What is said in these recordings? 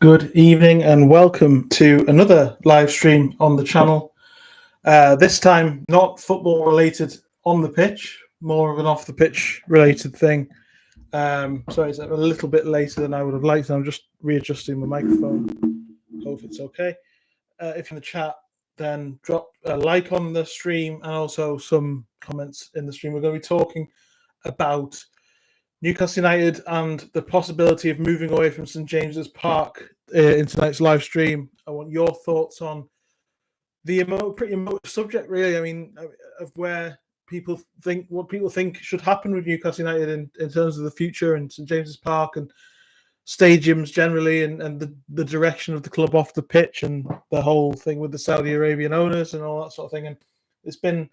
Good evening and welcome to another live stream on the channel. This time not football related on the pitch, more of an off the pitch related thing. So it's a little bit later than I would have liked. I'm just readjusting my microphone. Hope it's okay. If you're in the chat, then drop a like on the stream and also some comments in the stream. We're going to be talking about Newcastle United and the possibility of moving away from St James's Park in tonight's live stream. I want your thoughts on the pretty emotive subject, really. I mean, of where people think, what people think should happen with Newcastle United in terms of the future and St James's Park and stadiums generally, and the direction of the club off the pitch and the whole thing with the Saudi Arabian owners and all that sort of thing. And it's been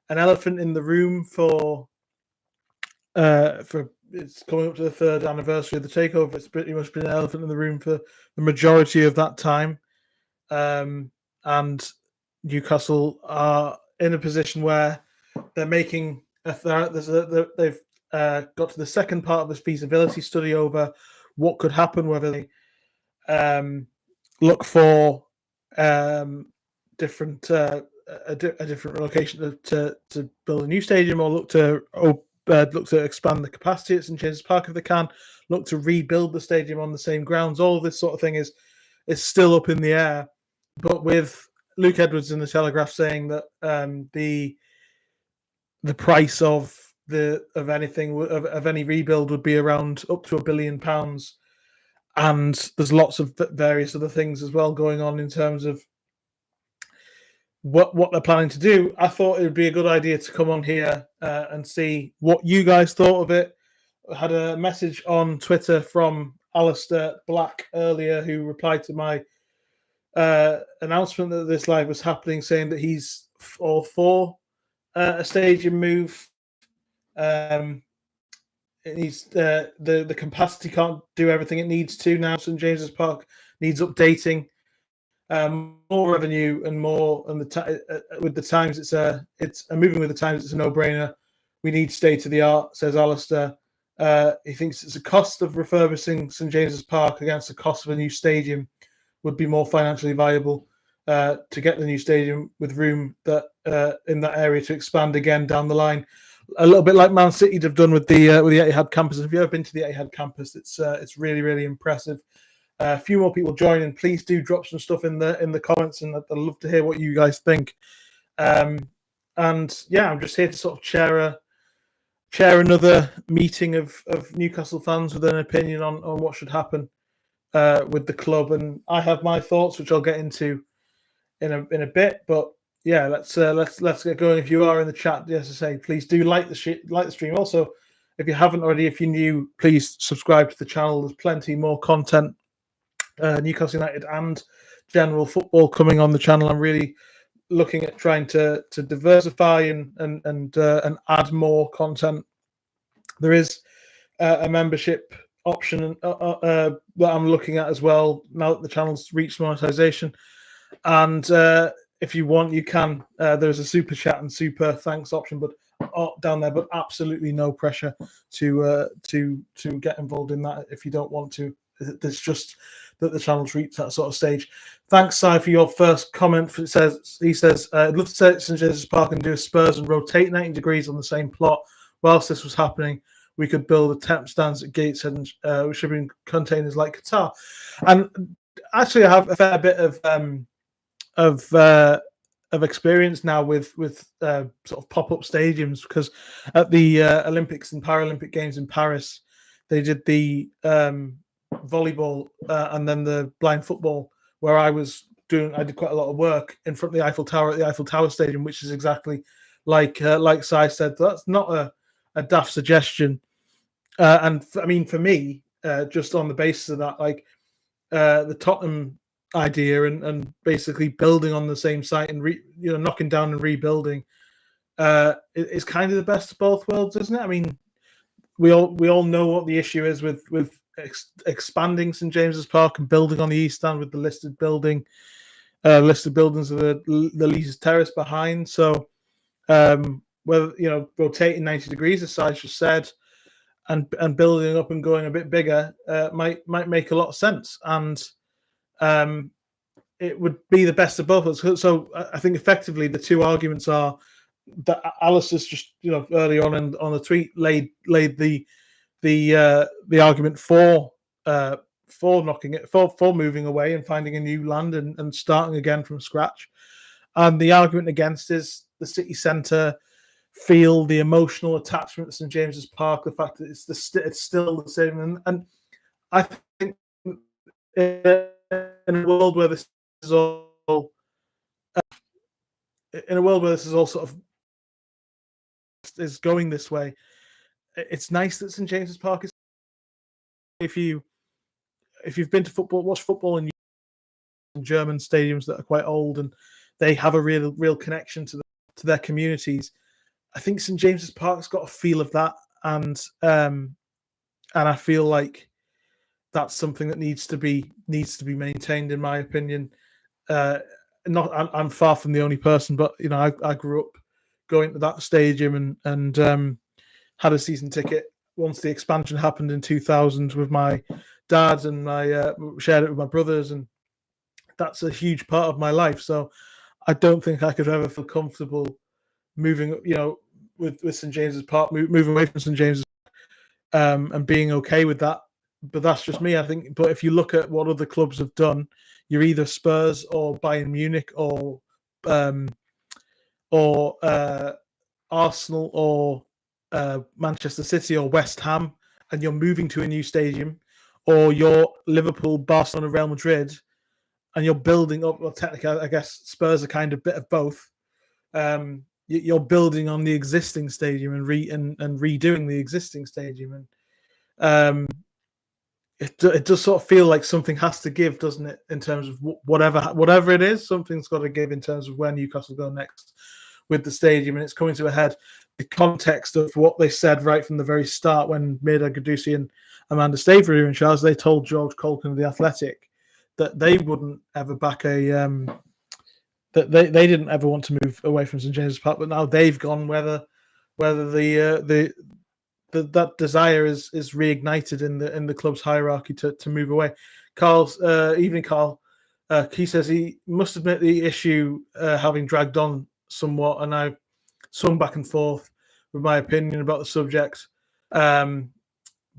an elephant in the room for it's coming up to the third anniversary of the takeover. It's pretty much been an elephant in the room for the majority of that time. And Newcastle are in a position where they're making they've got to the second part of this feasibility study over what could happen, whether they look for different a different location to build a new stadium, or look to expand the capacity at St James's Park if they can, look to rebuild the stadium on the same grounds. All this sort of thing is still up in the air. But with Luke Edwards in the Telegraph saying that the price of any rebuild would be around up to £1 billion, and there's lots of various other things as well going on in terms of what they're planning to do, I thought it would be a good idea to come on here and see what you guys thought of it. I had a message on Twitter from Alistair Black earlier, who replied to my announcement that this live was happening, saying that he's all for a stadium move. He's the capacity can't do everything it needs to now. St James's Park needs updating. More revenue and more, and with the times, it's moving with the times. It's a no-brainer. We need state of the art, says Alistair. He thinks it's a cost of refurbishing St James's Park against the cost of a new stadium would be more financially viable to get the new stadium with room that in that area to expand again down the line. A little bit like Man City have done with the Etihad campus. If you've ever been to the Etihad campus, it's really, really impressive. A few more people joining. Please do drop some stuff in the comments, and I'd love to hear what you guys think. And yeah, I'm just here to sort of chair another meeting of Newcastle fans with an opinion on what should happen with the club. And I have my thoughts, which I'll get into in a bit. But yeah, let's get going. If you are in the chat, yes, I say, please do like the stream. Also, if you haven't already, if you're new, please subscribe to the channel. There's plenty more content. Newcastle United and general football coming on the channel. I'm really looking at trying to diversify and add more content. There is a membership option that I'm looking at as well now that the channel's reached monetization. And if you want, you can. There's a super chat and super thanks option, but down there. But absolutely no pressure to get involved in that if you don't want to. It's just that the channel's reached that sort of stage. Thanks, Si, for your first comment. He says, I'd love to stay at St James's Park and do a Spurs and rotate 90 degrees on the same plot. Whilst this was happening, we could build a temp stands at Gateshead and shipping containers like Qatar. And actually, I have a fair bit of experience now with sort of pop-up stadiums, because at the Olympics and Paralympic Games in Paris, they did the volleyball and then the blind football, where I did quite a lot of work in front of the Eiffel Tower at the Eiffel Tower Stadium, which is exactly like Si said. That's not a daft suggestion. And I mean, for me, just on the basis of that, like the Tottenham idea and basically building on the same site and knocking down and rebuilding is kind of the best of both worlds, isn't it? I mean, we all know what the issue is with expanding St James's Park and building on the East Stand with the listed buildings of the Leazes Terrace behind. So whether rotating 90 degrees, as Si just said, and building up and going a bit bigger might make a lot of sense. And it would be the best of both worlds. So I think effectively the two arguments are that Alistair's just early on the tweet laid the argument for knocking it for moving away and finding a new land and starting again from scratch, and the argument against is the city centre feel, the emotional attachment to St James's Park, the fact that it's still the same, and I think in a world where this is all sort of is going this way, it's nice that St James's Park is. If you've been to football, watch football in German stadiums that are quite old and they have a real connection to their communities, I think St James's Park's got a feel of that, and I feel like that's something that needs to be maintained, in my opinion. I'm far from the only person, but I grew up going to that stadium and had a season ticket once the expansion happened in 2000 with my dad, and I shared it with my brothers, and that's a huge part of my life. So I don't think I could ever feel comfortable moving, with St James's Park, moving away from St James's, and being okay with that. But that's just me, I think. But if you look at what other clubs have done, you're either Spurs or Bayern Munich or Arsenal or Manchester City or West Ham, and you're moving to a new stadium, or you're Liverpool, Barcelona, Real Madrid, and you're building up. Well, technically, I guess Spurs are kind of a bit of both. You're building on the existing stadium and redoing the existing stadium, and it does sort of feel like something has to give, doesn't it? In terms of whatever it is, something's got to give in terms of where Newcastle go next with the stadium, and it's coming to a head. The context of what they said right from the very start when Mirda Gudusi and Amanda Staveley were in charge, they told George Colkin of The Athletic that they wouldn't ever back that they didn't ever want to move away from St James's Park, but now they've gone whether that desire is reignited in the club's hierarchy to move away. Carl's evening, Carl. He says he must admit the issue having dragged on somewhat, and I've swung back and forth with my opinion about the subject. But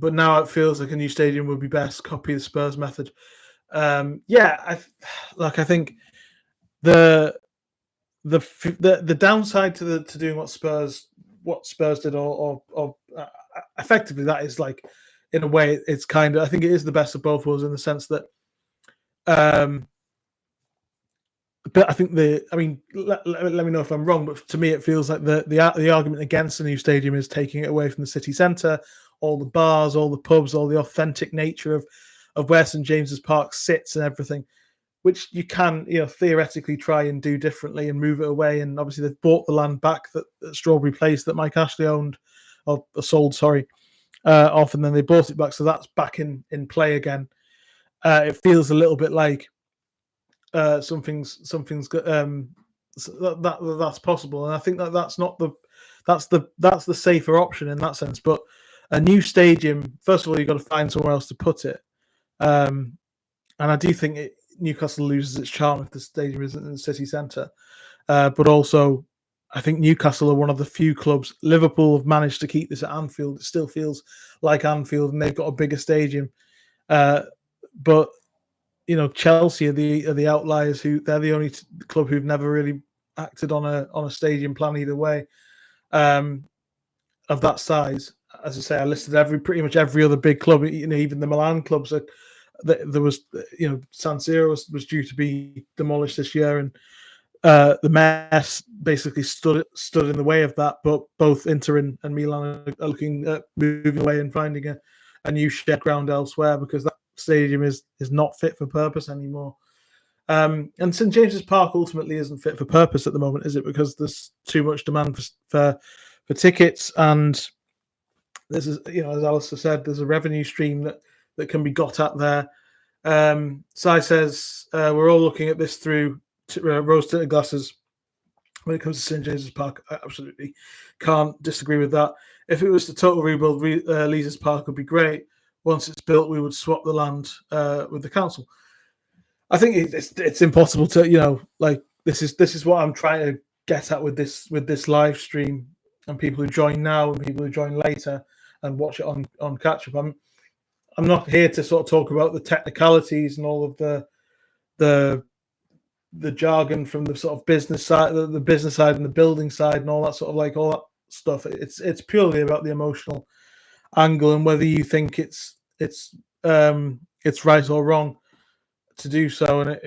now it feels like a new stadium would be best. Copy the Spurs method. I think the downside to doing what Spurs did, or effectively that is, like, in a way it's kind of, I think it is the best of both worlds in the sense that but I think let me know if I'm wrong, but to me it feels like the argument against the new stadium is taking it away from the city centre, all the bars, all the pubs, all the authentic nature of where St James's Park sits and everything, which you can theoretically try and do differently and move it away. And obviously they've bought the land back at Strawberry Place that Mike Ashley owned or sold, off, and then they bought it back, so that's back in play again. It feels a little bit like something's that's possible, and I think that's the safer option in that sense. But a new stadium, first of all, you've got to find somewhere else to put it, and I do think Newcastle loses its charm if the stadium isn't in the city centre. But also, I think Newcastle are one of the few clubs. Liverpool have managed to keep this at Anfield. It still feels like Anfield, and they've got a bigger stadium. But Chelsea are the outliers. They're the only club who've never really acted on a stadium plan either way, of that size. As I say, I listed pretty much every other big club. Even the Milan clubs. There was, San Siro was due to be demolished this year, and the mess basically stood in the way of that. But both Inter and Milan are looking at moving away and finding a new shared ground elsewhere, because that stadium is not fit for purpose anymore. And St James's Park ultimately isn't fit for purpose at the moment, is it? Because there's too much demand for tickets, and this is, as Alistair said, there's a revenue stream that can be got at there. Sai says we're all looking at this through rose-tinted glasses when it comes to St James's Park. I absolutely can't disagree with that. If it was the total rebuild, Leazes Park would be great. Once it's built, we would swap the land with the council. I think it's impossible to, like, this is what I'm trying to get at with this live stream, and people who join now and people who join later and watch it on catch up. I'm not here to sort of talk about the technicalities and all of the the jargon from the sort of business side, the business side and the building side and all that sort of, like, all that stuff. It's purely about the emotional angle and whether you think it's right or wrong to do so. And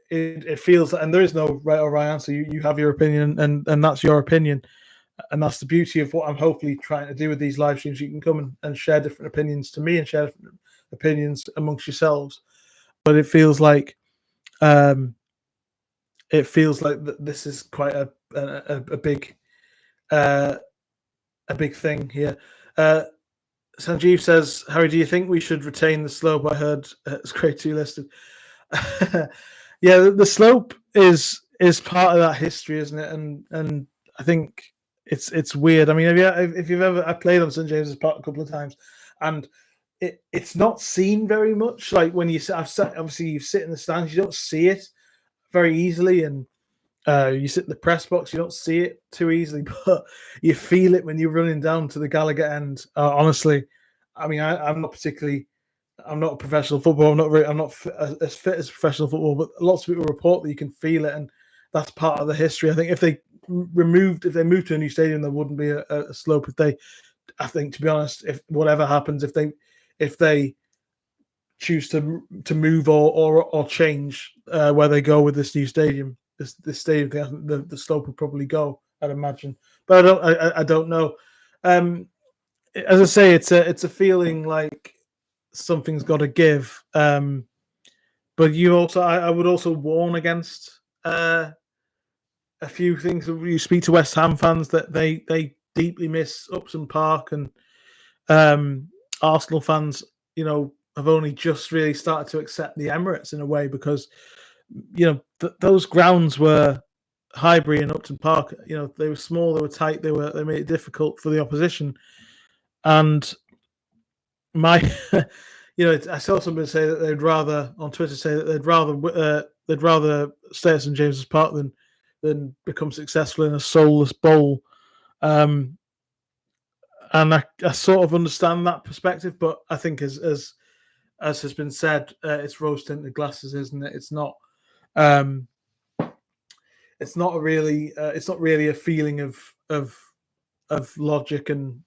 it feels, and there is no right or right answer. You have your opinion, and that's your opinion, and that's the beauty of what I'm hopefully trying to do with these live streams. You can come and share different opinions to me and share different opinions amongst yourselves, but um it feels like this is quite a big uh a big thing here. Sanjeev says, Harry, do you think we should retain the slope? I heard it's great to listed. Yeah, the slope is part of that history, isn't it? And I think it's weird. I mean, if you've ever, I played on St James's Park a couple of times, and it's not seen very much. Like when you sit, obviously you sit in the stands, you don't see it very easily, and you sit in the press box, you don't see it too easily, but you feel it when you're running down to the Gallagher end. Honestly, I mean, I'm not particularly. I'm not a professional footballer. I'm not as fit as professional football, but lots of people report that you can feel it, and that's part of the history. I think if they moved to a new stadium, there wouldn't be a slope. I think, to be honest, if whatever happens, if they choose to move or change where they go with this new stadium, this stadium thing, the slope would probably go, I'd imagine. But I don't know. As I say, it's a feeling like something's got to give. But I would also warn against a few things. You speak to West Ham fans that they deeply miss Upton Park, and Arsenal fans, have only just really started to accept the Emirates in a way, because those grounds were Highbury and Upton Park. They were small, they were tight, they made it difficult for the opposition. And my I saw somebody say that they'd rather, on Twitter, say that they'd rather stay at St James's Park than become successful in a soulless bowl. And I sort of understand that perspective, but I think as has been said, it's rose tinted glasses, isn't it? It's not. It's not really. It's not really a feeling of logic and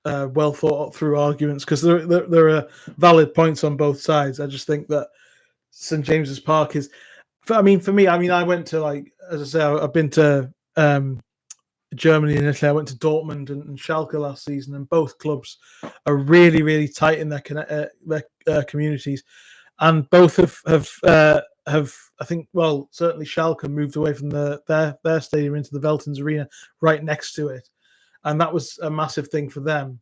well thought through arguments, because there are valid points on both sides. I just think that St James's Park is. For me, I went to, like, as I say, I've been to Germany and Italy. I went to Dortmund and Schalke last season, and both clubs are really, really tight in their communities, and both have I think, well, certainly Schalke moved away from their stadium into the Veltins Arena right next to it, and that was a massive thing for them.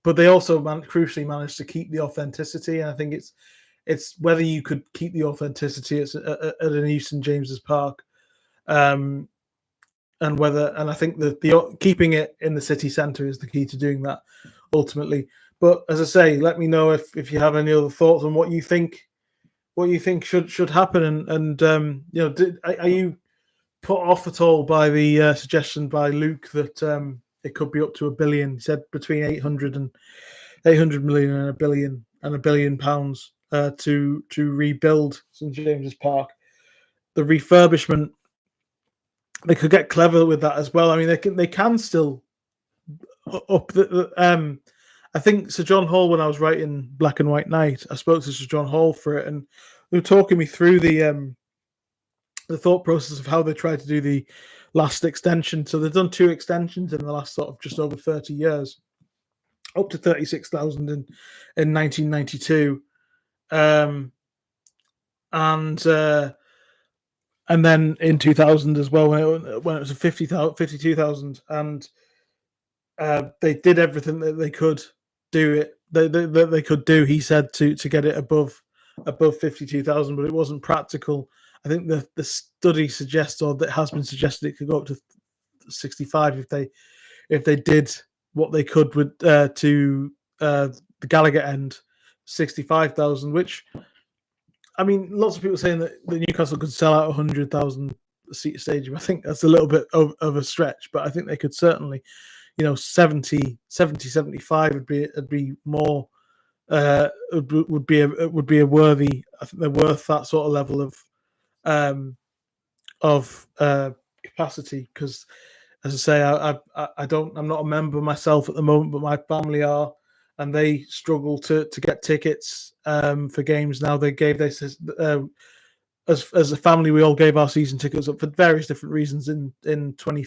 But they also crucially managed to keep the authenticity, and I think it's whether you could keep the authenticity at an East St James's Park. And I think that the keeping it in the city centre is the key to doing that ultimately. But as I say, let me know if you have any other thoughts on what you think should happen, and are you put off at all by the suggestion by Luke that it could be up to £1 billion? He said between 800 million and £1 billion to rebuild St James's Park. The refurbishment, they could get clever with that as well. I mean, they can still up I think Sir John Hall, when I was writing Black and White Night, I spoke to Sir John Hall for it, and they were talking me through the thought process of how they tried to do the last extension. So they've done 2 extensions in the last sort of just over 30 years, up to 36,000 in 1992, and then in 2000 as well, when it was 52,000, and they did everything that they could do it. They could do. He said to get it above 52,000, but it wasn't practical. I think the study suggests, or that has been suggested, it could go up to 65 if they did what they could with to the Gallagher end, 65,000, which I mean, lots of people saying that Newcastle could sell out a 100,000 seat stadium. I think that's a little bit of a stretch, but I think they could certainly, 75 would be more. Would be a worthy. I think they're worth that sort of level um, of capacity, because, as I say, I don't. I'm not a member myself at the moment, but my family are, and they struggle to get tickets for games now. They gave this as a family, we all gave our season tickets up for various different reasons. In 20,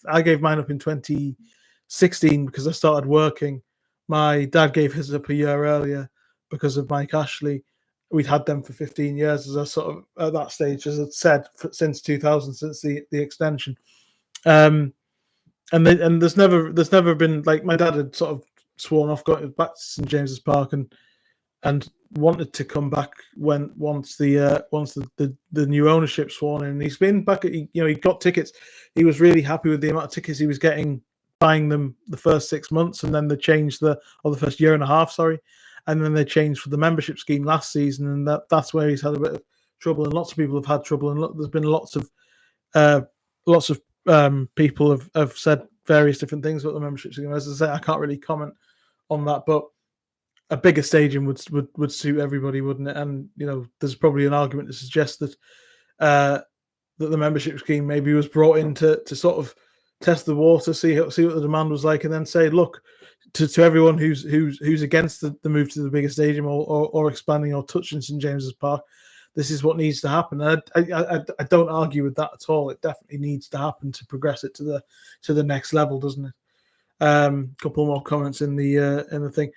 I gave mine up in 2016 because I started working. My dad gave his up a year earlier because of Mike Ashley. We'd had them for 15 years, as I sort of at that stage, as I said, since 2000, since the extension. And there's never been, like, my dad had sort of sworn off going back to St James's Park and wanted to come back once the new ownership sworn in. He's been back. He got tickets. He was really happy with the amount of tickets he was getting, buying them the first 6 months, and then they changed the first year and a half, sorry, and then they changed for the membership scheme last season, and that's where he's had a bit of trouble, and lots of people have had trouble, and there's been lots of people have said various different things about the membership scheme. As I say, I can't really comment on that, but a bigger stadium would suit everybody, wouldn't it? And there's probably an argument to suggest that that the membership scheme maybe was brought in to sort of test the water, see what the demand was like, and then say, look, to everyone who's against the move to the bigger stadium or expanding or touching St James's Park, this is what needs to happen. I don't argue with that at all. It definitely needs to happen to progress it to the next level, doesn't it? Couple more comments in the thing.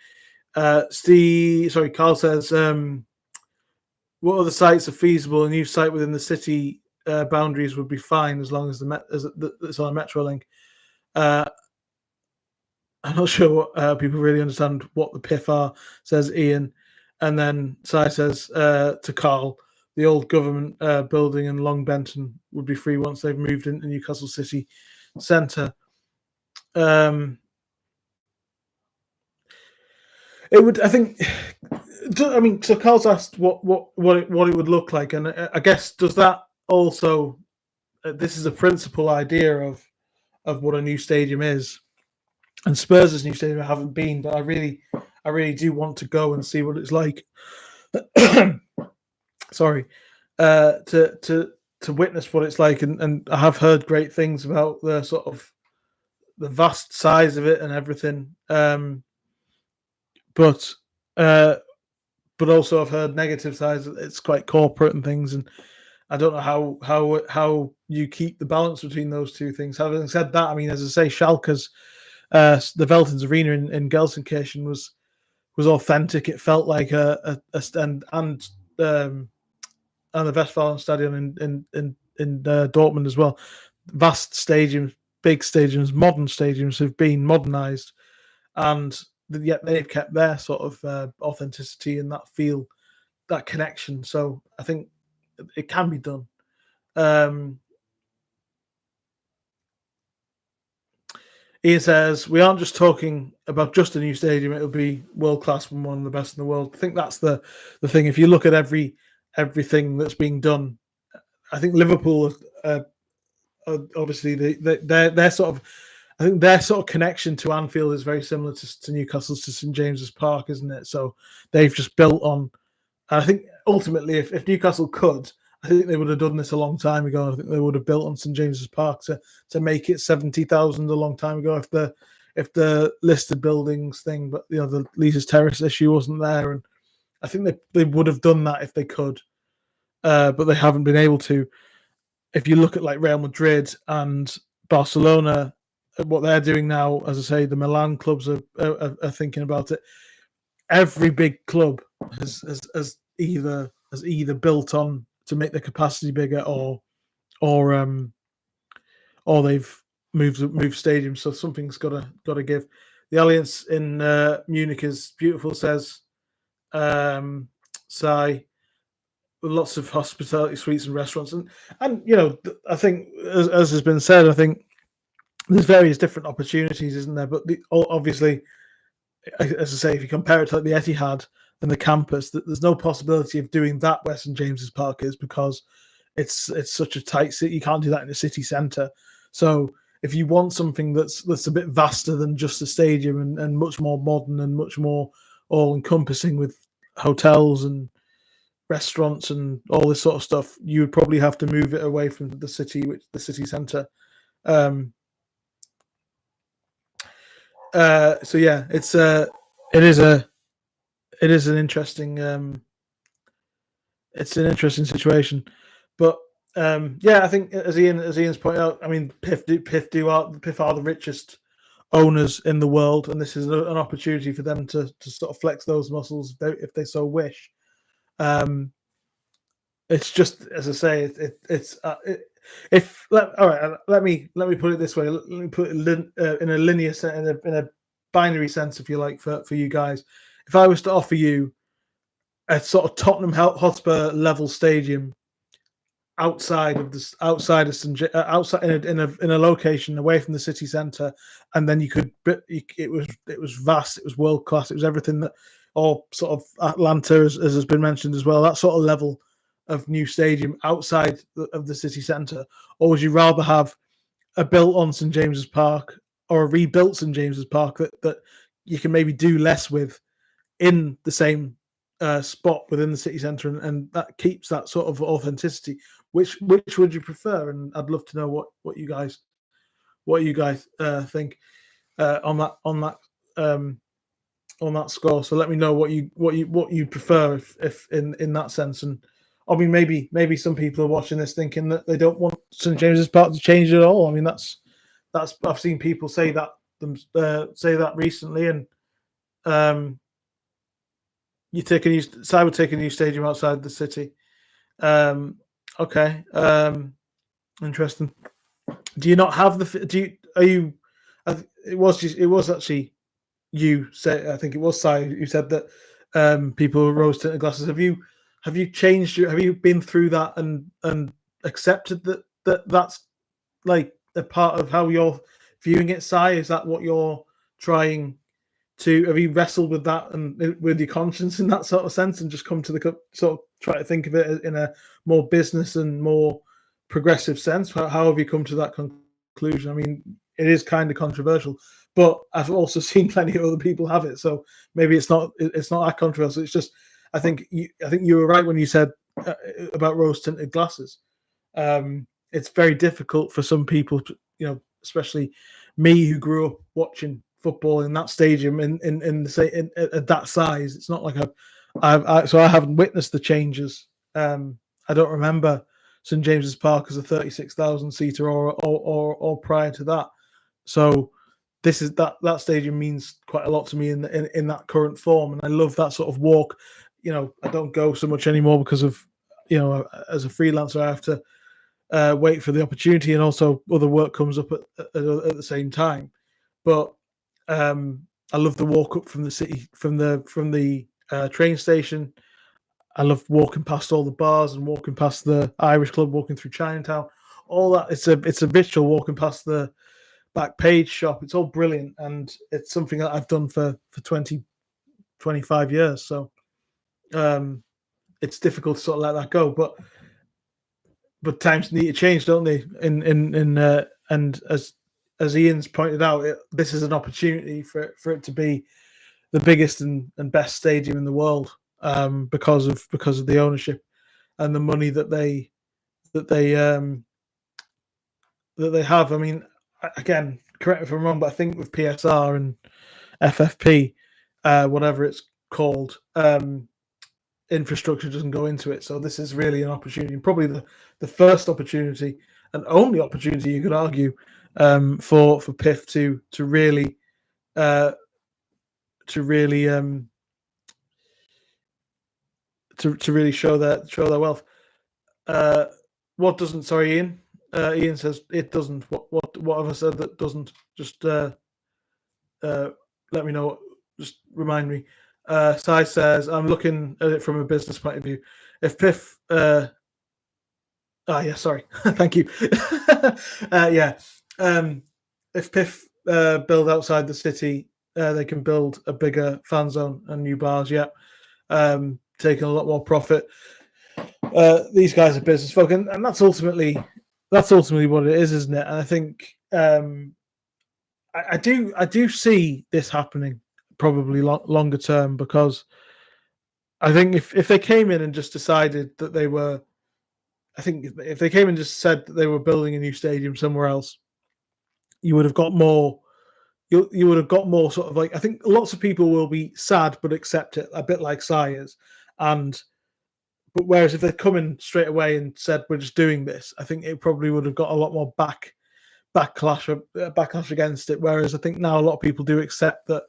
Carl says, what other sites are feasible? A new site within the city boundaries would be fine as long as it's on a metro link. I'm not sure what people really understand what the PIF are, says Ian. And then Sai says to Carl, the old government building in Long Benton would be free once they've moved into Newcastle city centre. It would, I think. I mean, so Carl's asked what it would look like, and I guess does that also? This is a principal idea of what a new stadium is, and Spurs' new stadium I haven't been, but I really do want to go and see what it's like. Sorry, to witness what it's like, and I have heard great things about the sort of the vast size of it and everything. But also I've heard negative sides. It's quite corporate and things, and I don't know how you keep the balance between those two things. Having said that, I mean, as I say, Schalke's the Veltins Arena in Gelsenkirchen was authentic. It felt like a stand, and the Westfalenstadion in Dortmund as well. Vast stadiums, big stadiums, modern stadiums have been modernised, and yet they've kept their sort of authenticity and that feel, that connection. So I think it can be done. Ian says, we aren't just talking about just a new stadium, it'll be world-class and one of the best in the world. I think that's the thing. If you look at everything that's being done, I think Liverpool obviously they're sort of, I think their sort of connection to Anfield is very similar to Newcastle's to St James's Park, isn't it? So they've just built on. And I think ultimately, if Newcastle could, I think they would have done this a long time ago. I think they would have built on St James's Park to make it 70,000 a long time ago if the listed buildings thing, but the Leazes Terrace issue wasn't there, and I think they would have done that if they could, but they haven't been able to. If you look at like Real Madrid and Barcelona, what they're doing now, as I say, the Milan clubs are thinking about it. Every big club has either built on to make the capacity bigger, or they've moved stadiums. So something's got to give. The Allianz in Munich is beautiful, says Sai. With lots of hospitality suites and restaurants, and I think as has been said, I think there's various different opportunities, isn't there? But obviously, as I say, if you compare it to like the Etihad, and the campus, that there's no possibility of doing that where St James's Park is, because it's such a tight city. You can't do that in the city centre. So if you want something that's a bit vaster than just a stadium, and much more modern and much more all encompassing with hotels and restaurants and all this sort of stuff, you would probably have to move it away from the city centre. So yeah, it is an interesting it's an interesting situation, but yeah, I think as Ian's pointed out, I mean, PIF are the richest owners in the world, and this is an opportunity for them to sort of flex those muscles if they so wish. It's just, as I say, all right. Let me put it this way. Let me put it in a linear sense, in a binary sense, if you like, for you guys. If I was to offer you a sort of Tottenham Hotspur level stadium outside of in a location away from the city centre, and then it was vast, it was world class, it was everything that, or sort of Atlanta, as has been mentioned as well, that sort of level of new stadium outside of the city centre, or would you rather have a built on St James's Park or a rebuilt St James's Park that you can maybe do less with in the same spot within the city centre, and that keeps that sort of authenticity? Which would you prefer? And I'd love to know what you guys think on that score. So let me know what you prefer, if in that sense. And I mean, maybe some people are watching this thinking that they don't want St James's Park to change at all. I mean, that's I've seen people say that recently, and would take a new stadium outside the city. Okay, interesting. Do you not have it was actually you said, I think it was Si who said that people with rose tinted glasses. Have you changed have you been through that and accepted that's like a part of how you're viewing it, Si? Is that what you're trying to, have you wrestled with that and with your conscience in that sort of sense, and just come to the sort of try to think of it in a more business and more progressive sense? How have you come to that conclusion? I mean, it is kind of controversial, but I've also seen plenty of other people have it, so maybe it's not that controversial. It's just, I think you were right when you said about rose tinted glasses. It's very difficult for some people, especially me, who grew up watching football in that stadium at that size. It's not like so I haven't witnessed the changes. I don't remember St James's Park as a 36,000 seater or prior to that. So this is that stadium means quite a lot to me in that current form, and I love that sort of walk. I don't go so much anymore because of as a freelancer, I have to wait for the opportunity, and also other work comes up at the same time. But I love the walk up from the city, from the train station. I love walking past all the bars and walking past the Irish club, walking through Chinatown. All that, it's a ritual walking past the Back Page shop. It's all brilliant, and it's something that I've done for 20, 25 years. So it's difficult to sort of let that go. But times need to change, don't they? And as Ian's pointed out, this is an opportunity for it to be the biggest and best stadium in the world, because of the ownership and the money that they have. I mean, again, correct me if I'm wrong, but I think with PSR and FFP, whatever it's called, infrastructure doesn't go into it. So this is really an opportunity, and probably the first opportunity and only opportunity, you could argue, for PIF to really show their wealth. What doesn't? Sorry, Ian. Ian says it doesn't. What have I said that doesn't? Just let me know. Just remind me. Si says, I'm looking at it from a business point of view. If PIF, yeah, sorry, thank you. Yeah, if PIF build outside the city, they can build a bigger fan zone and new bars. Yeah, taking a lot more profit. These guys are business folk, and that's ultimately what it is, isn't it? And I think I do see this happening probably longer term, because I think if they came in and just decided that they were, I think if they came and just said that they were building a new stadium somewhere else, you would have got more. You would have got more sort of like, I think lots of people will be sad but accept it, a bit like Sayers, and but whereas if they'd come in straight away and said we're just doing this, I think it probably would have got a lot more backlash against it. Whereas I think now a lot of people do accept that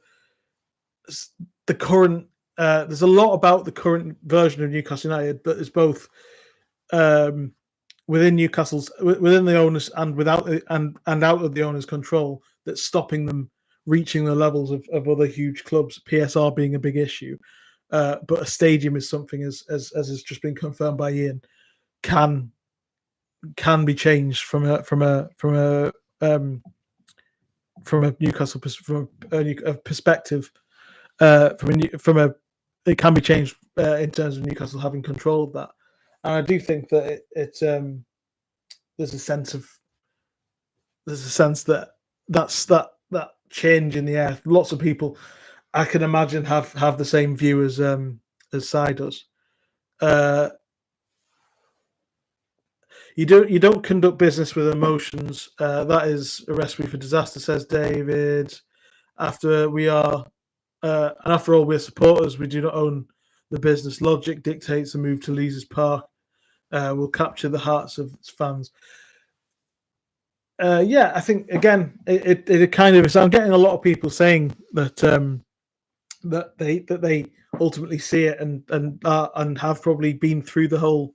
the current there's a lot about the current version of Newcastle United that is both within the owners and without and out of the owners' control, that's stopping them reaching the levels of other huge clubs. PSR being a big issue, but a stadium is something, as has just been confirmed by Ian, can be changed from a Newcastle perspective. It can be changed in terms of Newcastle having control of that, and I do think that there's a sense that that change in the air. Lots of people, I can imagine, have the same view as Sai does. You don't conduct business with emotions. That is a recipe for disaster, says David. After all, we're supporters. We do not own the business. Logic dictates a move to Leazes Park will capture the hearts of its fans. Yeah, I think again, it kind of is. I'm getting a lot of people saying that that they ultimately see it and have probably been through the whole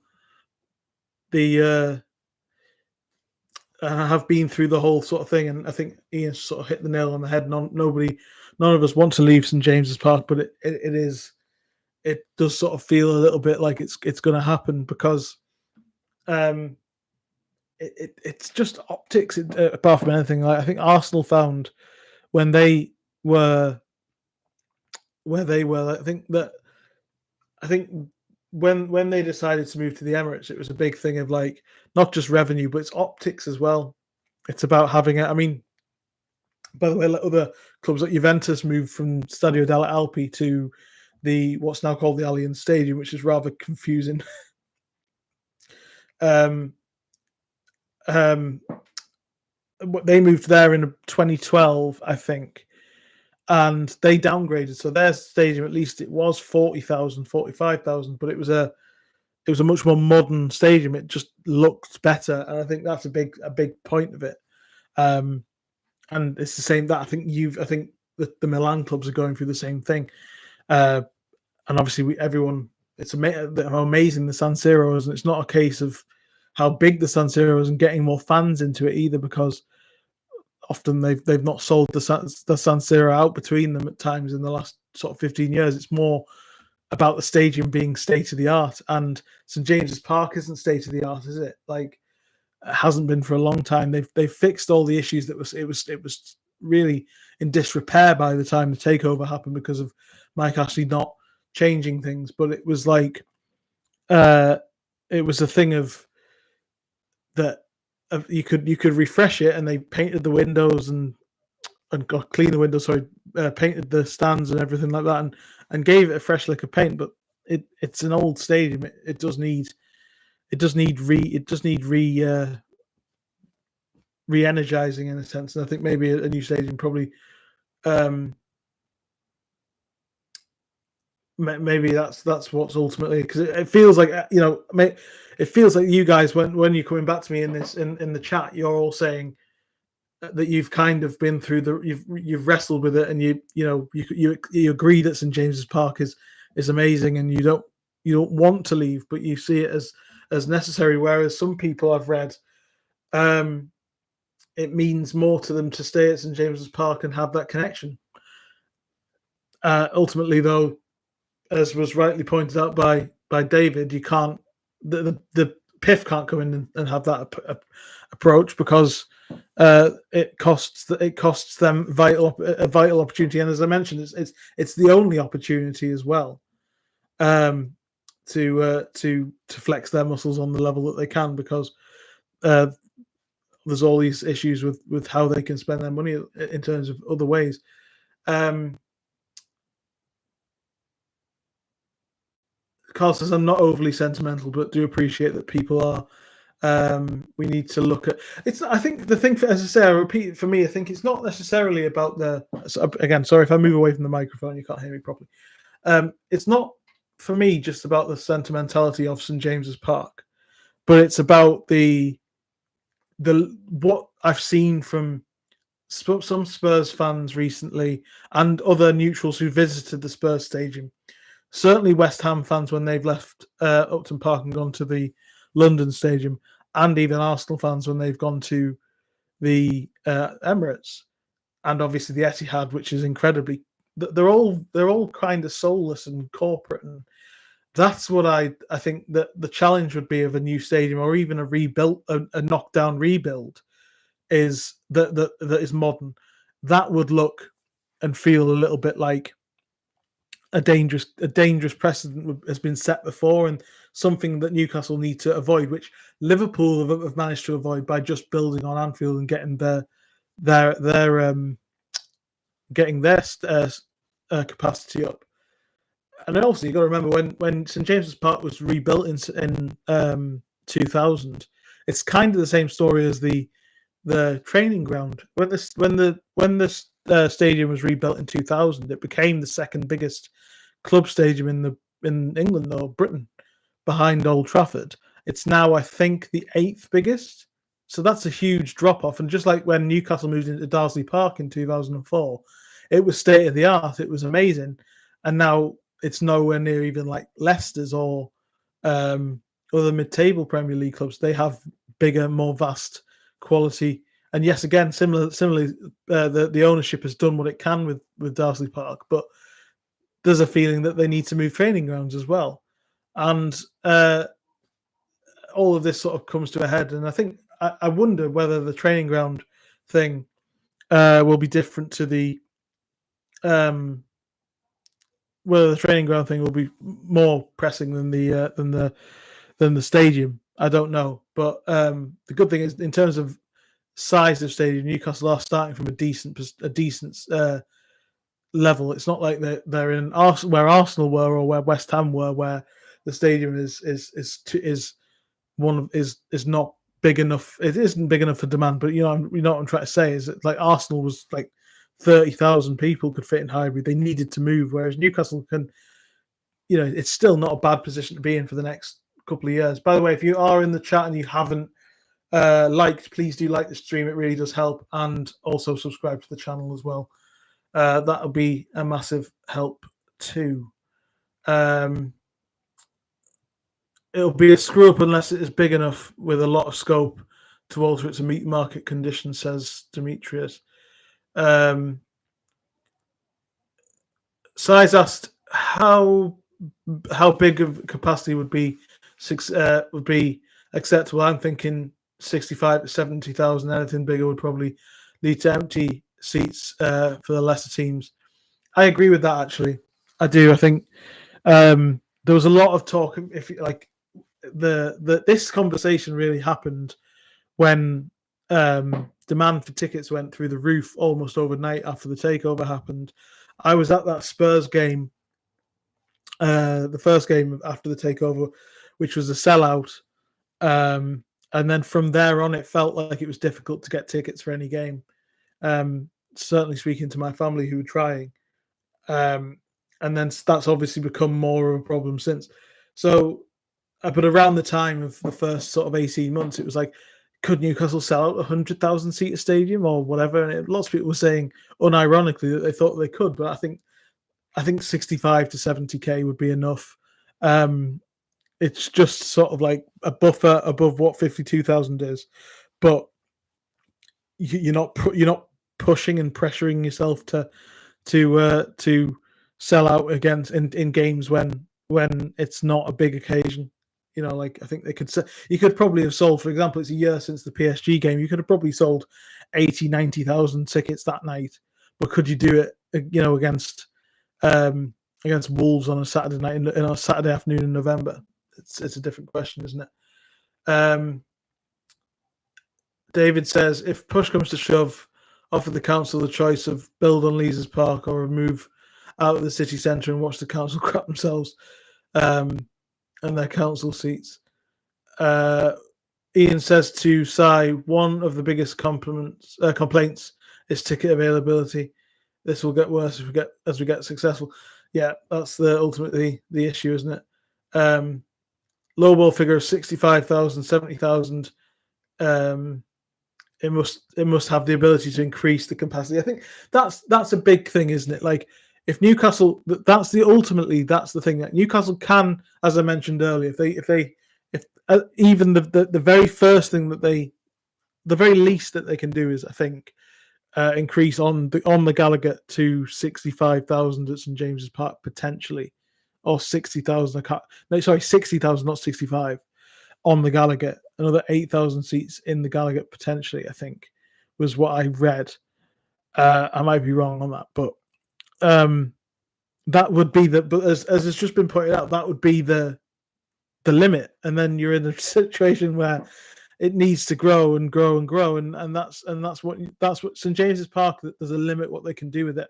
have been through the whole sort of thing. And I think Ian sort of hit the nail on the head. None of us want to leave St James's Park, but it does sort of feel a little bit like it's going to happen, because it's just optics, apart from anything. Like, I think Arsenal found when they were where they were. I think when they decided to move to the Emirates, it was a big thing of like not just revenue, but it's optics as well. It's about having it. I mean, by the way, like other clubs like Juventus moved from Stadio delle Alpi to the what's now called the Allianz Stadium, which is rather confusing. They moved there in 2012, I think, and they downgraded. So their stadium, at least it was 40,000, 45,000, but it was a much more modern stadium. It just looked better, and I think that's a big point of it. And it's the same that I think the Milan clubs are going through the same thing. And obviously, it's how amazing the San Siro is, and it's not a case of how big the San Siro is and getting more fans into it either, because often they've not sold the San Siro out between them at times in the last sort of 15 years. It's more about the stadium being state of the art, and St James's Park isn't state of the art, is it? Like, it hasn't been for a long time. They've fixed all the issues that it was really in disrepair by the time the takeover happened because of Mike Ashley not changing things. But it was like it was a thing of that you could refresh it, and they painted the windows and clean the windows. Sorry, painted the stands and everything like that, and gave it a fresh lick of paint. But it's an old stadium. It does need re-energizing in a sense. And I think maybe a new stadium probably maybe that's what's ultimately, because it feels like it feels like you guys, when you're coming back to me in the chat, you're all saying that you've kind of been through you've wrestled with it, and you agree that St James's Park is amazing, and you don't want to leave, but you see it as necessary. Whereas some people I've read, it means more to them to stay at St James's Park and have that connection. Ultimately, though, as was rightly pointed out by David, you can't the PIF can't come in and have that approach, because it costs them a vital opportunity, and as I mentioned, it's the only opportunity as well. to flex their muscles on the level that they can, because there's all these issues with how they can spend their money in terms of other ways. Carl says, I'm not overly sentimental, but do appreciate that people are. We need to look at it's. I think the thing, as I say, I repeat, for me, I think it's not necessarily about the. Again, sorry if I move away from the microphone, you can't hear me properly. It's not for me just about the sentimentality of St James's Park, but it's about the what I've seen from some Spurs fans recently and other neutrals who visited the Spurs stadium. Certainly, West Ham fans when they've left Upton Park and gone to the London Stadium, and even Arsenal fans when they've gone to the Emirates, and obviously the Etihad, which is incredibly. They're all kind of soulless and corporate, and that's what I think that the challenge would be of a new stadium or even a rebuilt, a knockdown rebuild, is that is modern. That would look and feel a little bit like a dangerous precedent has been set before, and something that Newcastle need to avoid, which Liverpool have managed to avoid by just building on Anfield and getting their capacity up. And then also you got to remember when St James's Park was rebuilt in 2000, it's kind of the same story as the training ground. When the stadium was rebuilt in 2000, it became the second biggest club stadium in England or Britain, behind Old Trafford. It's now, I think, the 8th biggest. So that's a huge drop off. And just like when Newcastle moved into Darsley Park in 2004, it was state of the art. It was amazing, and now it's nowhere near even like Leicester's or other mid-table Premier League clubs. They have bigger, more vast quality. And yes, again, similarly, the ownership has done what it can with Darsley Park, but there's a feeling that they need to move training grounds as well. And all of this sort of comes to a head. And I think I wonder whether the training ground thing will be different to the whether the training ground thing will be more pressing than the stadium. I don't know, but the good thing is, in terms of size of stadium, Newcastle are starting from a decent level. It's not like they're in where Arsenal were or where West Ham were, where the stadium is not big enough. It isn't big enough for demand, but you know what I'm trying to say is that, like, Arsenal was like 30,000 people could fit in Highbury. They needed to move, whereas Newcastle can, it's still not a bad position to be in for the next couple of years. By the way, if you are in the chat and you haven't liked, please do like the stream. It really does help, and also subscribe to the channel as well. That'll be a massive help too. It'll be a screw up unless it is big enough with a lot of scope to alter it to meet market conditions, says Demetrius. Size asked how big of capacity would be acceptable. I'm thinking 65 to 70,000. Anything bigger would probably lead to empty seats for the lesser teams. I agree with that, actually. I do. I think there was a lot of talk. If like this conversation really happened when demand for tickets went through the roof almost overnight after the takeover happened. I was at that Spurs game, the first game after the takeover, which was a sellout. And then from there on, it felt like it was difficult to get tickets for any game. Certainly speaking to my family who were trying. And then that's obviously become more of a problem since. So, but around the time of the first sort of 18 months, it was like, could Newcastle sell out a 100,000 seater stadium or whatever? And lots of people were saying, unironically, that they thought they could. But I think 65 to 70k would be enough. It's just sort of like a buffer above what 52,000 is, but you're not pushing and pressuring yourself to sell out against in games when it's not a big occasion. Like, I think you could probably have sold, for example, it's a year since the PSG game. You could have probably sold 80, 90,000 tickets that night, but could you do it, against against Wolves on a Saturday night in a Saturday afternoon in November. It's a different question, isn't it? David says, if push comes to shove, offer the council the choice of build on Leazes Park or move out of the city centre and watch the council crap themselves and their council seats. Ian says to Sai, one of the biggest complaints is ticket availability. This will get worse as we get successful. Yeah, that's ultimately the issue, isn't it? Low ball figure of 65,000, 70,000. It must have the ability to increase the capacity. I think that's a big thing, isn't it? Like if Newcastle, that's the thing that Newcastle can, as I mentioned earlier, if even the very first thing the very least that they can do is, I think, increase on the Gallagher to 65,000 at St James's Park potentially, or 60,000. 60,000, not 65 on the Gallagher. Another 8,000 seats in the Gallagher potentially, I think, was what I read. I might be wrong on that, but that would be but as it's just been pointed out, that would be the limit, and then you're in a situation where it needs to grow and grow and grow, and that's what St James's Park. There's a limit what they can do with it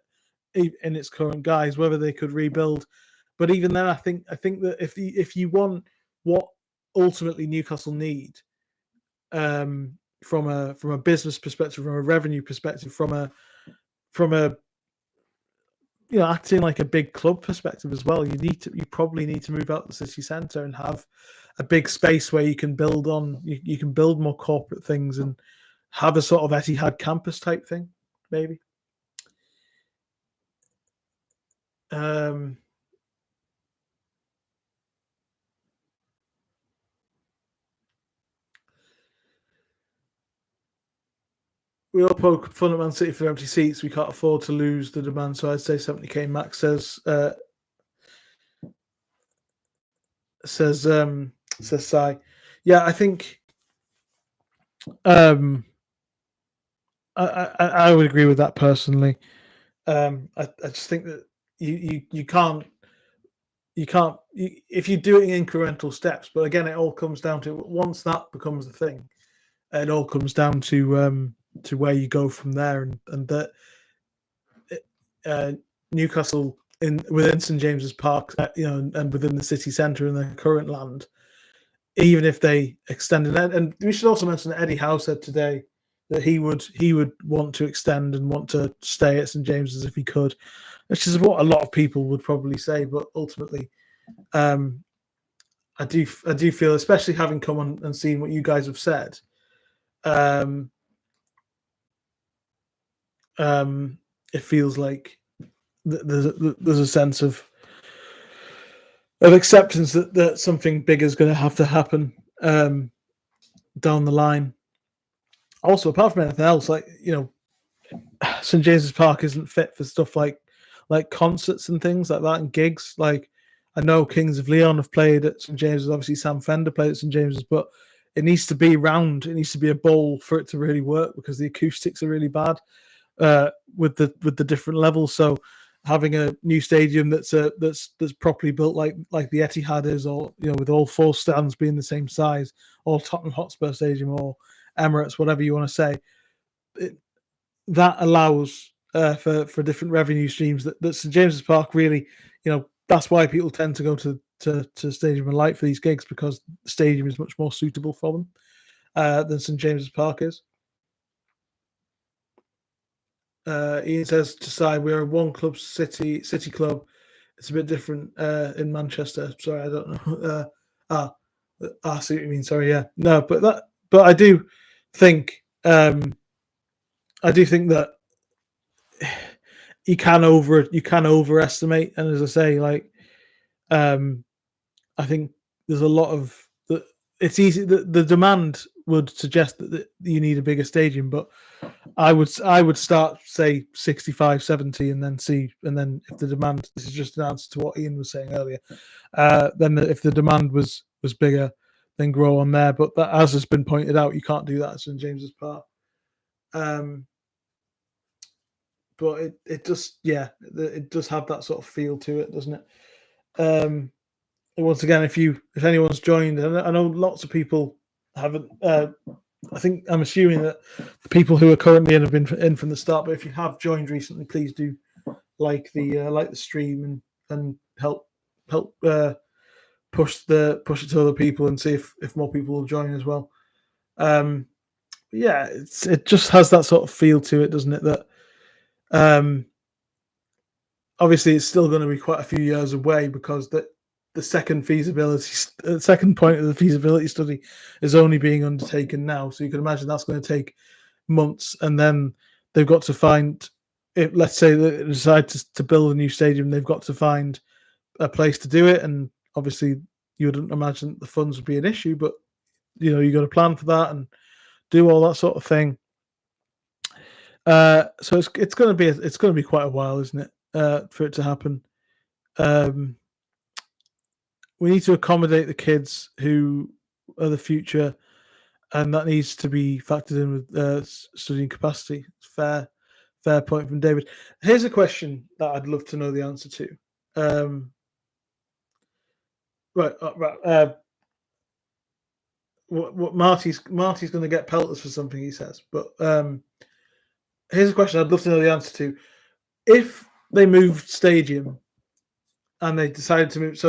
in its current guise. Whether they could rebuild, but even then, I think that if you want what ultimately Newcastle need, from a business perspective, from a revenue perspective, from a acting like a big club perspective as well, you probably need to move out the city centre and have a big space where you can build on. You can build more corporate things and have a sort of Etihad campus type thing, maybe. We all poke fun at Man City for empty seats. We can't afford to lose the demand, so I'd say 70k max. Says Sai. Yeah, I think I would agree with that personally. I just think that you can't if you're doing incremental steps. But again, it all comes down to once that becomes the thing, it all comes down to where you go from there, and that Newcastle within St James's Park, and within the city centre in their current land, even if they extended it. And we should also mention that Eddie Howe said today that he would want to extend and want to stay at St James's if he could, which is what a lot of people would probably say. But ultimately, I do feel, especially having come on and seen what you guys have said, it feels like there's a sense of acceptance that something big is going to have to happen down the line. Also, apart from anything else, St James's Park isn't fit for stuff like concerts and things like that and gigs. Like, I know Kings of Leon have played at St James's. Obviously, Sam Fender played at St James's, but it needs to be round. It needs to be a bowl for it to really work because the acoustics are really bad with the different levels. So having a new stadium that's properly built like the Etihad is, or with all four stands being the same size, or Tottenham Hotspur Stadium or Emirates, whatever you want to say, that allows for different revenue streams. That St James's Park really, that's why people tend to go to Stadium and Light for these gigs, because the stadium is much more suitable for them than St James's Park is. Ian says to say we're a one club city club. It's a bit different in Manchester. Sorry, I don't know. I see what you mean. Sorry, yeah, no, but I do think that you can overestimate, and as I say, I think there's a lot of it's easy. The demand would suggest that you need a bigger stadium, but I would start say 65, 70, and then if the demand, this is just an answer to what Ian was saying earlier, then if the demand was bigger, then grow on there. But that, as has been pointed out, you can't do that at St James's Park. but it just it does have that sort of feel to it, doesn't it? And once again, if anyone's joined, I know lots of people haven't. I think I'm assuming that the people who are currently in have been in from the start. But if you have joined recently, please do like the stream and help push it to other people and see if more people will join as well. Yeah, it just has that sort of feel to it, doesn't it? That obviously it's still going to be quite a few years away because the second point of the feasibility study is only being undertaken now. So you can imagine that's going to take months, and then they've got to find. If, let's say they decide to build a new stadium, they've got to find a place to do it, and obviously you wouldn't imagine the funds would be an issue, but you got to plan for that and do all that sort of thing. So it's going to be quite a while, isn't it, for it to happen? We need to accommodate the kids who are the future, and that needs to be factored in with studying capacity. It's fair point from David. Here's a question that I'd love to know the answer to. Right. What Marty's going to get pelters for something, he says. But here's a question I'd love to know the answer to. If they moved stadium and they decided to move,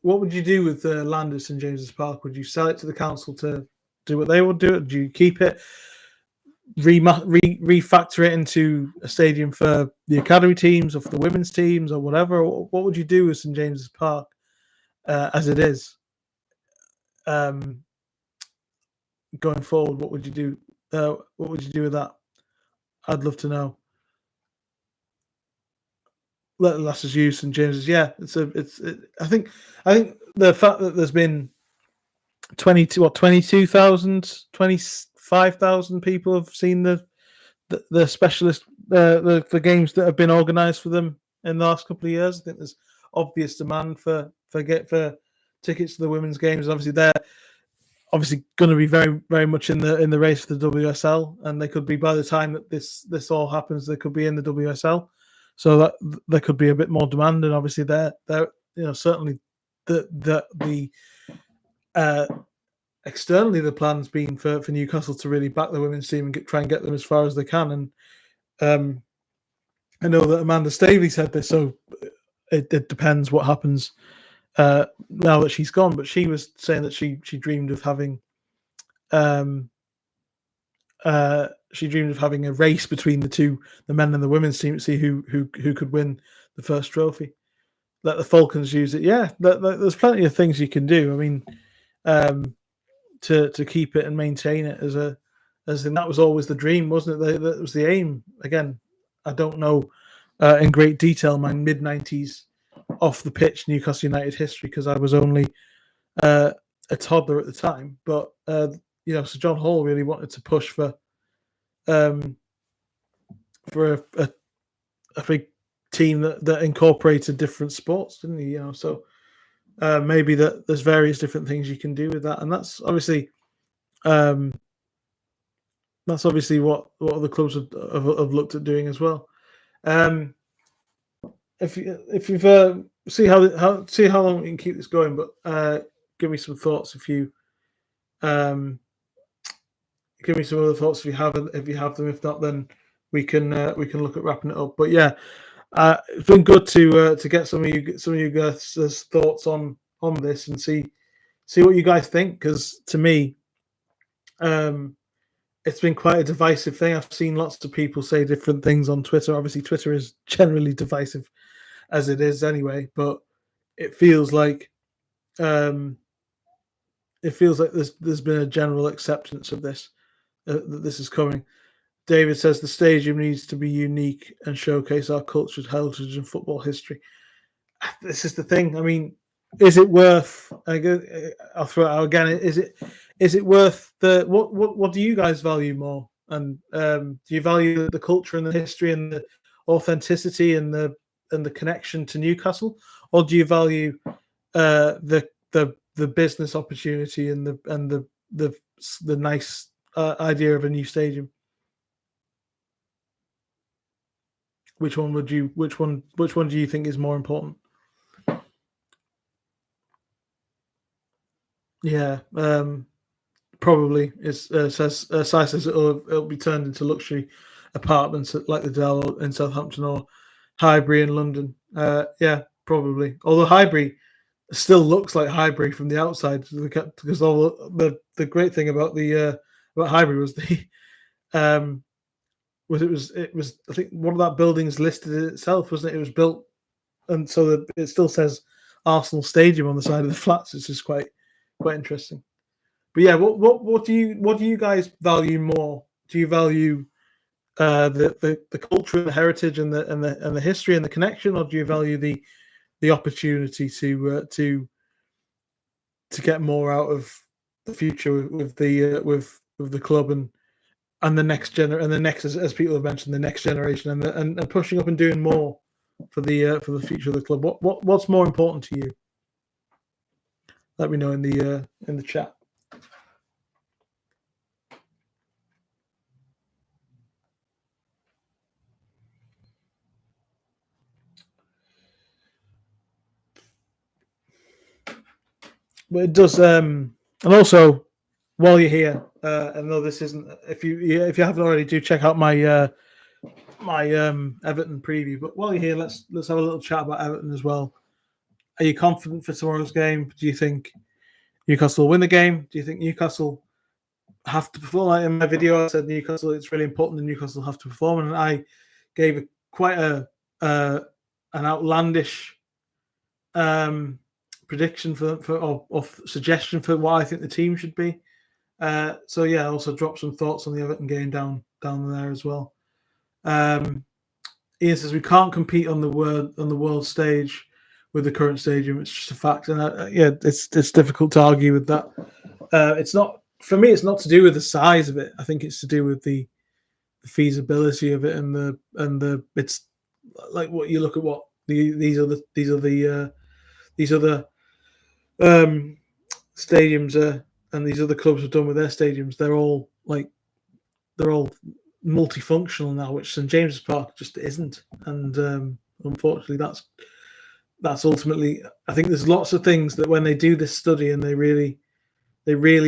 what would you do with the land at St James's Park? Would you sell it to the council to do what they would do? Would you keep it, refactor it into a stadium for the academy teams or for the women's teams or whatever? What would you do with St James's Park as it is? Going forward, what would you do? What would you do with that? I'd love to know. Let the Lasses use St James's. Yeah, I think the fact that there's been 22,000, 25,000 people have seen the specialist the games that have been organised for them in the last couple of years. I think there's obvious demand for tickets to the women's games. Obviously, they're going to be very very much in the race for the WSL, and they could be, by the time that this all happens, they could be in the WSL. So that there could be a bit more demand, and obviously they're certainly the externally the plan's been for Newcastle to really back the women's team and try and get them as far as they can. And I know that Amanda Stavely said this, so it depends what happens now that she's gone. But she was saying that she dreamed of having a race between the men and the women's team, to see who could win the first trophy. Let the Falcons use it. Yeah, there's plenty of things you can do. I mean, to keep it and maintain it and that was always the dream, wasn't it? That was the aim. Again, I don't know in great detail my mid-90s off the pitch Newcastle United history, because I was only a toddler at the time. But Sir John Hall really wanted to push for a big team that incorporated different sports, didn't he? So maybe that there's various different things you can do with that, and that's obviously what other clubs have looked at doing as well. If you've see how long we can keep this going, but give me some thoughts if you give me some other thoughts if you have them. If not, then we can look at wrapping it up. But yeah, it's been good to get some of you guys' thoughts on this and see what you guys think, because to me, it's been quite a divisive thing. I've seen lots of people say different things on Twitter. Obviously, Twitter is generally divisive as it is anyway, but it feels like there's been a general acceptance of this, that this is coming. David says the stadium needs to be unique and showcase our culture, heritage, and football history. This is the thing. I mean, is it worth? I'll throw it out again. Is it worth the what do you guys value more? And do you value the culture and the history and the authenticity and the connection to Newcastle, or do you value the business opportunity and the nice idea of a new stadium? Which one would you? Which one do you think is more important? Yeah, probably. It's says Sai says it'll be turned into luxury apartments like the Dell in Southampton or Highbury in London. Yeah, probably. Although Highbury still looks like Highbury from the outside because all the great thing about the about Highbury was the um it was I think one of that buildings listed it itself, wasn't it? It was built and so that it still says Arsenal Stadium on the side of the flats. It's just quite interesting. But yeah, what do you guys value more? Do you value the culture, and the heritage, and the history and the connection, or do you value the opportunity to get more out of the future with the club and the next and the next as people have mentioned the next generation and pushing up and doing more for the future of the club. What's more important to you? Let me know in the chat. But it does, and also while you're here, I know this isn't. If you haven't already, do check out my Everton preview. But while you're here, let's have a little chat about Everton as well. Are you confident for tomorrow's game? Do you think Newcastle will win the game? Do you think Newcastle have to perform? Like in my video, I said Newcastle. It's really important that Newcastle have to perform, and I gave quite an outlandish prediction or suggestion for what I think the team should be. So yeah, also drop some thoughts on the Everton game down there as well. Ian says we can't compete on the world stage with the current stadium. It's just a fact, and yeah, it's difficult to argue with that. It's not for me. It's not to do with the size of it. I think it's to do with the feasibility of it and the it's like what you look at what these are the stadiums and these other clubs have done with their stadiums. They're all multifunctional now, which St James's Park just isn't. And unfortunately, that's ultimately. I think there's lots of things that when they do this study and they really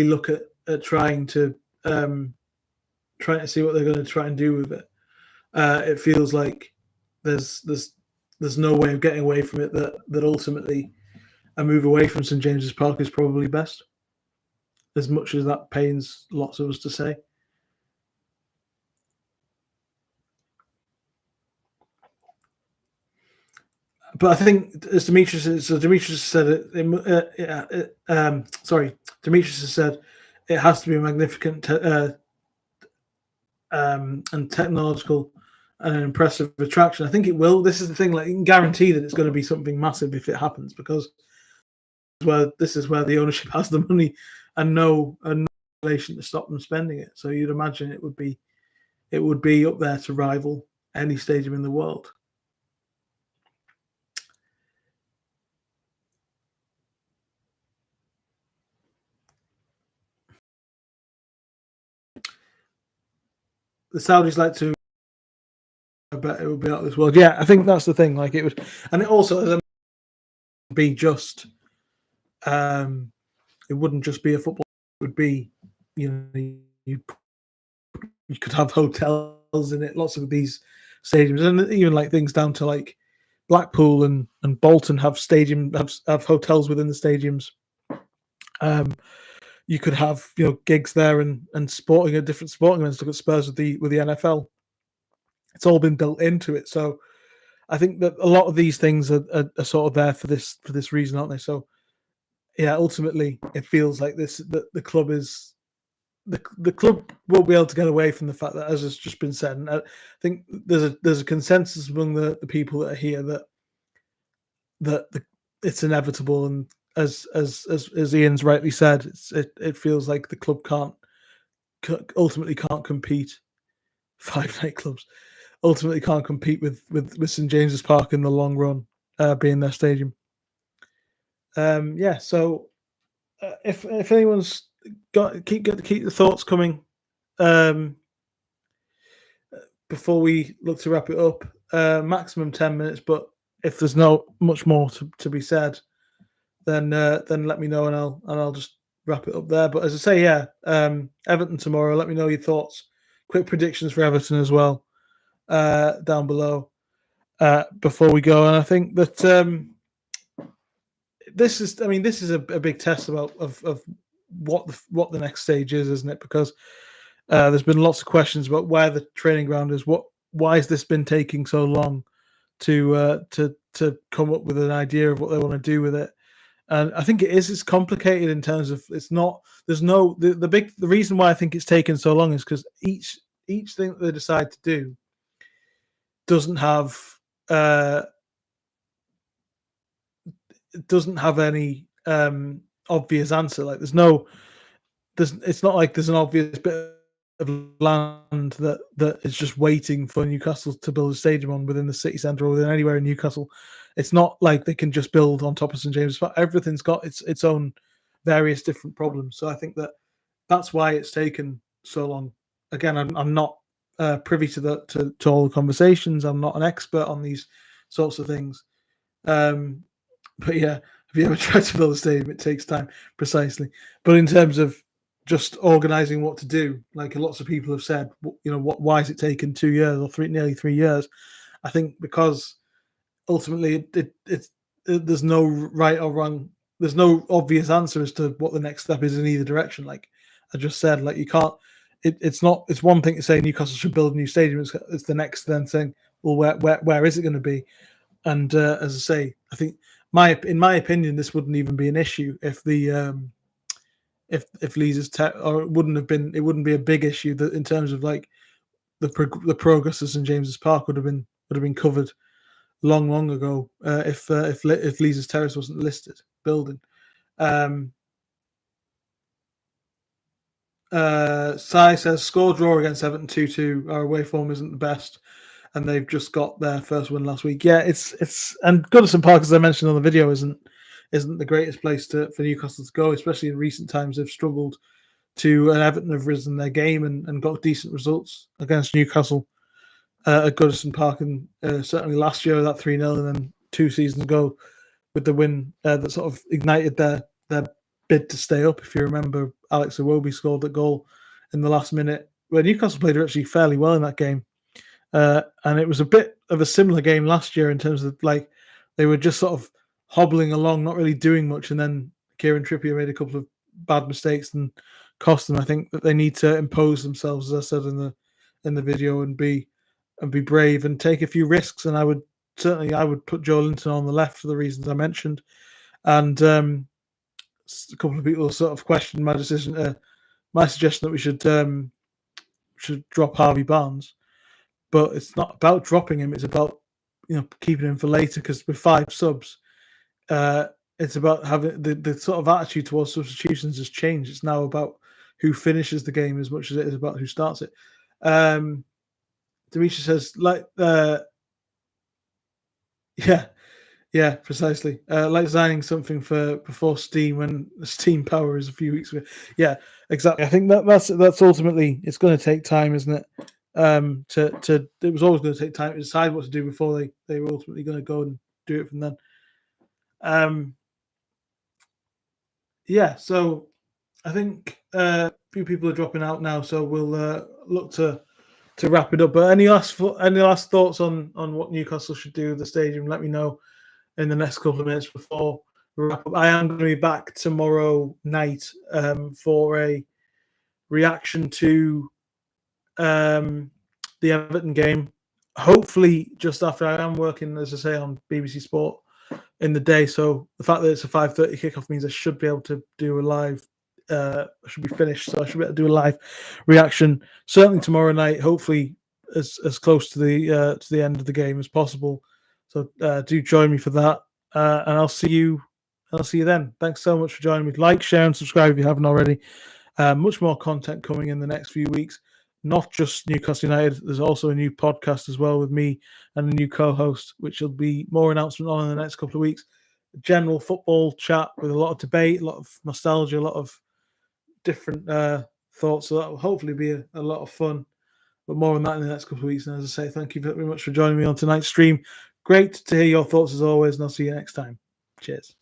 look at trying to see what they're going to try and do with it. It feels like there's no way of getting away from it. That ultimately a move away from St James's Park is probably best, as much as that pains lots of us to say. But I think, as Demetrius said, Demetrius has said it has to be a magnificent and technological and an impressive attraction. I think it will. This is the thing; like you can guarantee that it's going to be something massive if it happens, because this is where the ownership has the money and no relation to stop them spending it. So you'd imagine it would be up there to rival any stadium in the world. The Saudis like to. I bet it would be out of this world. Yeah, I think that's the thing. Like it would, and it also be just. It wouldn't just be a football. It would be, you could have hotels in it. Lots of these stadiums, and even like things down to like Blackpool and Bolton have have hotels within the stadiums. You could have gigs there and sporting different sporting events. Look at Spurs with the NFL. It's all been built into it. So I think that a lot of these things are sort of there for this reason, aren't they? So yeah, ultimately it feels like the club is the club won't be able to get away from the fact that, as has just been said, and I think there's a consensus among the people that are here that it's inevitable, and as Ian's rightly said, it feels like the club ultimately can't compete. 5 nightclubs ultimately can't compete with St James's Park in the long run, being their stadium. Yeah, so if anyone's keep the thoughts coming before we look to wrap it up. maximum 10 minutes. But if there's no much more to be said, then let me know and I'll just wrap it up there. But as I say, yeah, Everton tomorrow. Let me know your thoughts. Quick predictions for Everton as well down below before we go. And I think that this is a big test of what the next stage is, isn't it? Because there's been lots of questions about where the training ground is. Why has this been taking so long to come up with an idea of what they want to do with it? And I think it's complicated in terms of the reason why I think it's taken so long is because each thing that they decide to do doesn't have any obvious answer. Like it's not like there's an obvious bit of land that is just waiting for Newcastle to build a stadium on within the city centre or within anywhere in Newcastle. It's not like they can just build on top of St James's Park. Everything's got its own various different problems. So I think that's why it's taken so long. Again, I'm not privy to all the conversations. I'm not an expert on these sorts of things. But yeah, if you ever try to build a stadium, it takes time, precisely. But in terms of just organising what to do, like lots of people have said, why is it taken 2 years or nearly 3 years? I think because ultimately there's no right or wrong. There's no obvious answer as to what the next step is in either direction. Like I just said, like you can't. It's one thing to say Newcastle should build a new stadium. It's the next then saying, well, where is it going to be? And as I say, I think in my opinion, this wouldn't even be an issue if the if Lee's or it wouldn't be a big issue that in terms of like the progress of St James's Park would have been covered long ago if Lee's Terrace wasn't listed building. Sai says score draw against Everton 2-2. Our away form isn't the best, and they've just got their first win last week. Yeah, it's and Goodison Park, as I mentioned on the video, isn't the greatest place for Newcastle to go, especially in recent times. They've struggled to, and Everton have risen their game and got decent results against Newcastle at Goodison Park, and certainly last year that 3-0, and then 2 seasons ago with the win that sort of ignited their bid to stay up. If you remember, Alex Iwobi scored that goal in the last minute, where Newcastle played actually fairly well in that game. And it was a bit of a similar game last year in terms of like they were just sort of hobbling along, not really doing much, and then Kieran Trippier made a couple of bad mistakes and cost them. I think that they need to impose themselves, as I said in the video, and be brave and take a few risks. And I would put Joe Linton on the left for the reasons I mentioned. And a couple of people sort of questioned my decision, my suggestion that we should drop Harvey Barnes. But it's not about dropping him. It's about keeping him for later, because with 5 subs, it's about having the sort of attitude towards substitutions has changed. It's now about who finishes the game as much as it is about who starts it. Demetri says yeah, precisely. Like designing something before Steam when the Steam Power is a few weeks ago. Yeah, exactly. I think that's ultimately it's going to take time, isn't it? It was always going to take time to decide what to do before they were ultimately going to go and do it from then. Yeah, so I think a few people are dropping out now, so we'll look to wrap it up. But any last thoughts on what Newcastle should do with the stadium? Let me know in the next couple of minutes before we wrap up. I am going to be back tomorrow night for a reaction to the Everton game. Hopefully, just after. I am working, as I say, on BBC Sport in the day, so the fact that it's a 5:30 kickoff means I should be able to do a live. I should be finished, so I should be able to do a live reaction certainly tomorrow night. Hopefully, as close to the end of the game as possible. So do join me for that, and I'll see you. Then. Thanks so much for joining me. Like, share, and subscribe if you haven't already. Much more content coming in the next few weeks. Not just Newcastle United. There's also a new podcast as well with me and a new co-host, which will be more announcement on in the next couple of weeks. General football chat with a lot of debate, a lot of nostalgia, a lot of different thoughts. So that will hopefully be a lot of fun. But more on that in the next couple of weeks. And as I say, thank you very much for joining me on tonight's stream. Great to hear your thoughts as always, and I'll see you next time. Cheers.